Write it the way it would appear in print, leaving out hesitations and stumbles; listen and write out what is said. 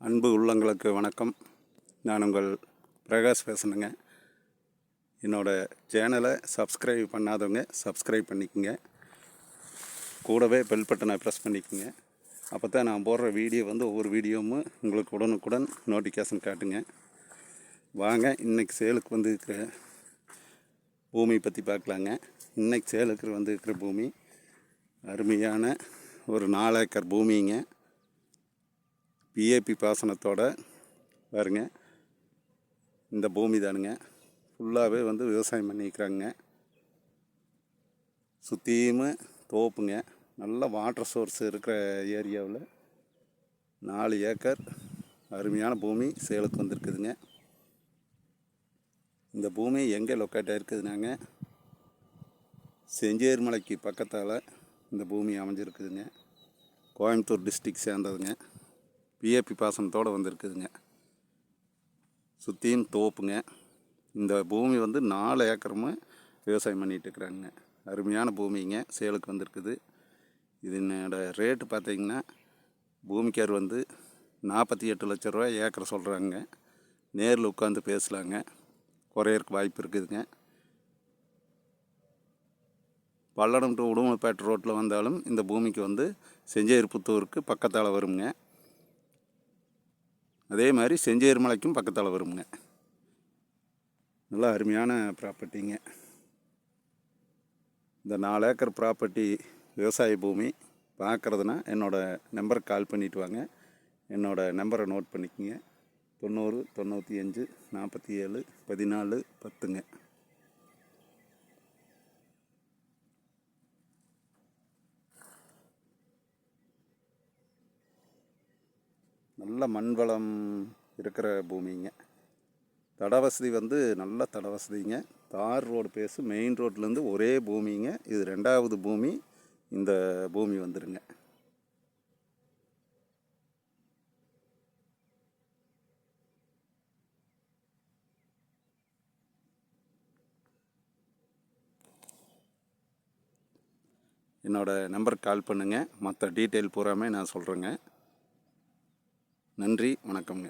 அன்பு உள்ளங்களுக்கு வணக்கம். நான் உங்கள் பிரகாஷ் பேசுகிறேங்க. என்னோடய சேனலை சப்ஸ்கிரைப் பண்ணாதவங்க சப்ஸ்கிரைப் பண்ணிக்கோங்க. கூடவே பெல் பட்டனை ப்ரெஸ் பண்ணிக்கோங்க. அப்போ தான் நான் போடுற வீடியோ ஒவ்வொரு வீடியோவும் உங்களுக்கு உடனுக்குடன் நோட்டிஃபிகேஷன் காட்டுங்க. வாங்க இன்றைக்கி சேலுக்கு இருக்கிற பூமி பற்றி பார்க்கலாங்க. இன்றைக்கி சேலுக்கு இருக்கிற பூமி அருமையான ஒரு 4 ஏக்கர் பூமிங்க. பிஏபி பாசனத்தோட பாருங்க, இந்த பூமி தானுங்க. ஃபுல்லாகவே விவசாயம் பண்ணிக்கிறாங்க. சுற்றியும் தோப்புங்க. நல்ல வாட்டர் சோர்ஸ் இருக்கிற ஏரியாவில் 4 ஏக்கர் அருமையான பூமி சேலுக்கு வந்திருக்குதுங்க. இந்த பூமி எங்கே லொக்கேட் ஆகிருக்குதுனாங்க, செஞ்சேர்மலைக்கு பக்கத்தால் இந்த பூமி அமைஞ்சிருக்குதுங்க. கோயம்புத்தூர் டிஸ்ட்ரிக்ட் சேர்ந்ததுங்க. பிஏபி பாசனத்தோடு வந்திருக்குதுங்க. சுற்றியும் தோப்புங்க. இந்த பூமி 4 ஏக்கருமே விவசாயம் பண்ணிகிட்ருக்குறாங்க. அருமையான பூமிங்க சேலுக்கு வந்திருக்குது. இதனோட ரேட்டு பார்த்திங்கன்னா, பூமிக்கார் 48 லட்ச ரூபா ஏக்கரை சொல்கிறாங்க. நேரில் உட்காந்து பேசலாங்க, குறையறக்கு வாய்ப்பு இருக்குதுங்க. பல்லடம் டு உடுமலைப்பேட்டை ரோட்டில் வந்தாலும் இந்த பூமிக்கு செஞ்சேரிப்புத்தூருக்கு பக்கத்தால் வருங்க. அதே மாதிரி செஞ்சேரிமலைக்கும் பக்கத்தால் வருங்க. நல்லா அருமையான ப்ராப்பர்ட்டிங்க. இந்த 4 ஏக்கர் ப்ராப்பர்ட்டி விவசாய பூமி பார்க்குறதுனா என்னோடய நம்பருக்கு கால் பண்ணிவிட்டு வாங்க. என்னோடய நம்பரை நோட் பண்ணிக்கோங்க. 90 95 47 14 10ங்க. நல்ல மண் வளம் இருக்கிற பூமிங்க. தட வசதி நல்ல தட வசதிங்க. தார் ரோடு பேஸு மெயின் ரோட்லேருந்து ஒரே பூமிங்க. இது 2வது பூமி. இந்த பூமி வந்துருங்க. என்னோடய நம்பருக்கு கால் பண்ணுங்கள். மற்ற டீட்டெயில் பூராமே நான் சொல்கிறேங்க. நன்றி, வணக்கம்ங்க.